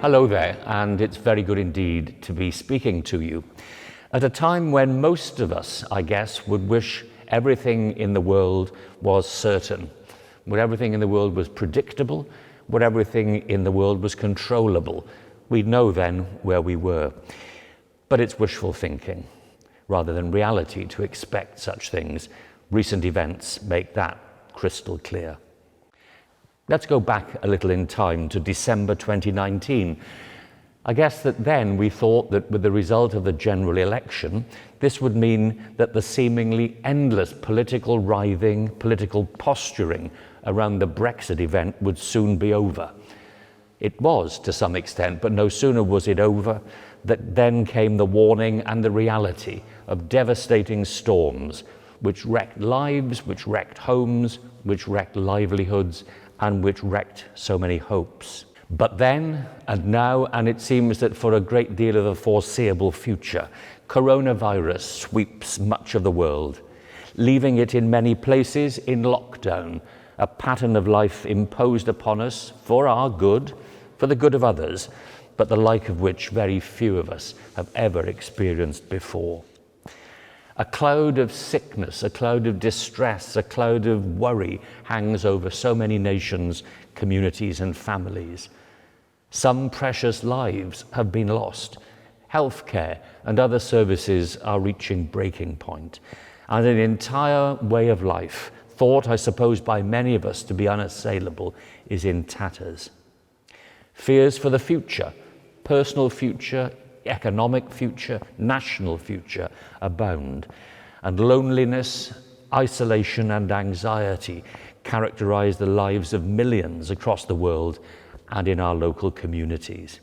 Hello there, and it's very good indeed to be speaking to you at a time when most of us, I guess, would wish everything in the world was certain, where everything in the world was predictable, where everything in the world was controllable. We'd know then where we were. But it's wishful thinking rather than reality to expect such things. Recent events make that crystal clear. Let's go back a little in time to December 2019. I guess that then we thought that with the result of the general election, this would mean that the seemingly endless political writhing, political posturing around the Brexit event would soon be over. It was to some extent, but no sooner was it over that then came the warning and the reality of devastating storms which wrecked lives, which wrecked homes, which wrecked livelihoods, and which wrecked so many hopes. But then, and now, and it seems that for a great deal of the foreseeable future, coronavirus sweeps much of the world, leaving it in many places in lockdown, a pattern of life imposed upon us for our good, for the good of others, but the like of which very few of us have ever experienced before. A cloud of sickness, a cloud of distress, a cloud of worry hangs over so many nations, communities, and families. Some precious lives have been lost. Healthcare and other services are reaching breaking point. And an entire way of life, thought, I suppose, by many of us to be unassailable, is in tatters. Fears for the future, personal future, economic future, national future abound, and loneliness, isolation, and anxiety characterize the lives of millions across the world and in our local communities.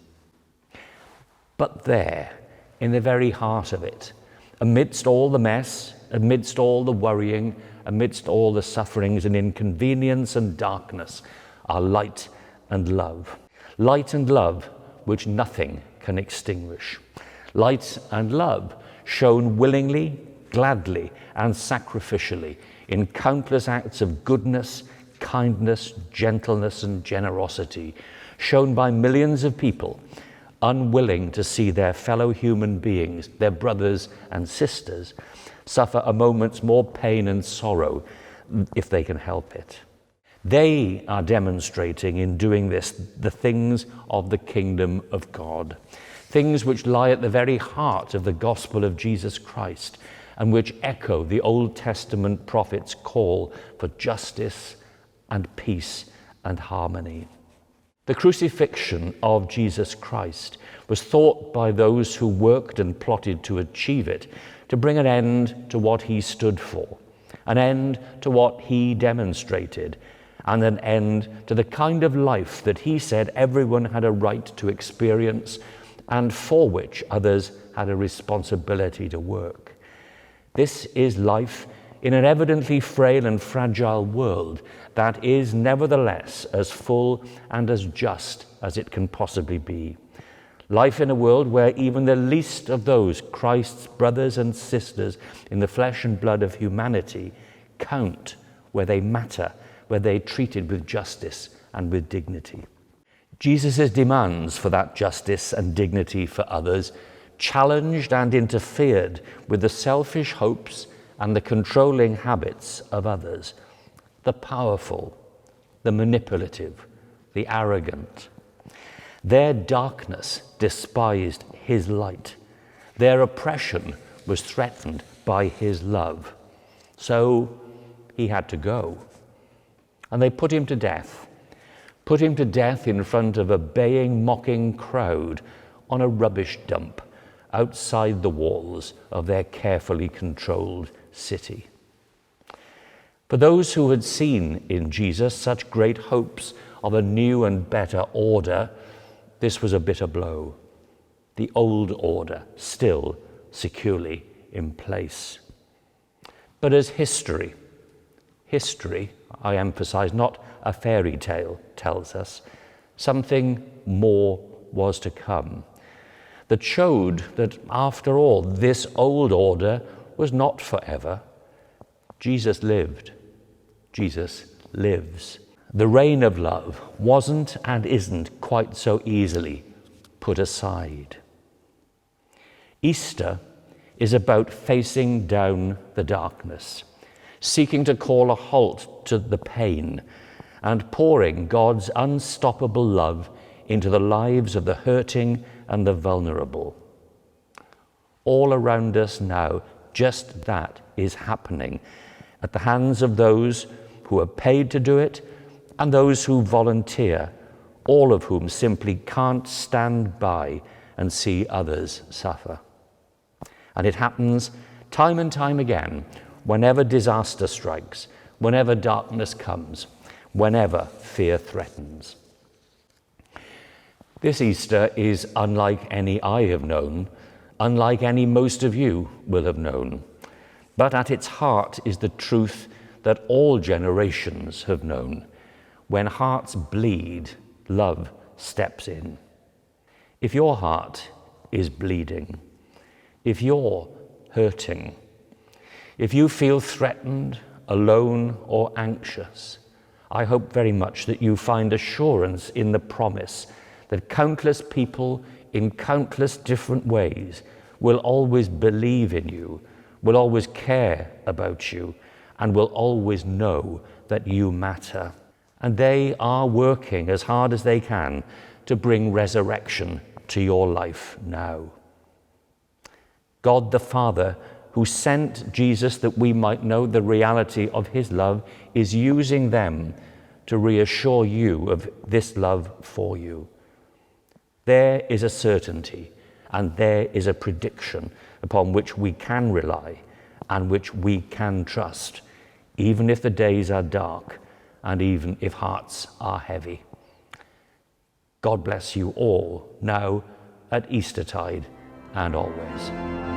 But there, in the very heart of it, amidst all the mess, amidst all the worrying, amidst all the sufferings and inconvenience and darkness, are light and love. Light and love which nothing can extinguish. Light and love shown willingly, gladly, and sacrificially in countless acts of goodness, kindness, gentleness, and generosity, shown by millions of people unwilling to see their fellow human beings, their brothers and sisters, suffer a moment's more pain and sorrow if they can help it. They are demonstrating in doing this the things of the kingdom of God, things which lie at the very heart of the gospel of Jesus Christ and which echo the Old Testament prophets' call for justice and peace and harmony. The crucifixion of Jesus Christ was thought by those who worked and plotted to achieve it to bring an end to what he stood for, an end to what he demonstrated, and an end to the kind of life that he said everyone had a right to experience and for which others had a responsibility to work. This is life in an evidently frail and fragile world that is nevertheless as full and as just as it can possibly be. Life in a world where even the least of those Christ's brothers and sisters in the flesh and blood of humanity count, where they matter, where they're treated with justice and with dignity. Jesus' demands for that justice and dignity for others challenged and interfered with the selfish hopes and the controlling habits of others, the powerful, the manipulative, the arrogant. Their darkness despised his light. Their oppression was threatened by his love. So he had to go. And they put him to death in front of a baying, mocking crowd on a rubbish dump outside the walls of their carefully controlled city. For those who had seen in Jesus such great hopes of a new and better order, this was a bitter blow. The old order still securely in place. But as history, I emphasize, not a fairy tale, tells us, something more was to come that showed that, after all, this old order was not forever. Jesus lived. Jesus lives. The reign of love wasn't and isn't quite so easily put aside. Easter is about facing down the darkness, seeking to call a halt to the pain, and pouring God's unstoppable love into the lives of the hurting and the vulnerable. All around us now, just that is happening at the hands of those who are paid to do it and those who volunteer, all of whom simply can't stand by and see others suffer. And it happens time and time again whenever disaster strikes, whenever darkness comes, whenever fear threatens. This Easter is unlike any I have known, unlike any most of you will have known. But at its heart is the truth that all generations have known. When hearts bleed, love steps in. If your heart is bleeding, if you're hurting, if you feel threatened, alone, or anxious, I hope very much that you find assurance in the promise that countless people in countless different ways will always believe in you, will always care about you, and will always know that you matter. And they are working as hard as they can to bring resurrection to your life now. God the Father, who sent Jesus that we might know the reality of his love, is using them to reassure you of this love for you. There is a certainty and there is a prediction upon which we can rely and which we can trust, even if the days are dark and even if hearts are heavy. God bless you all now at Eastertide and always.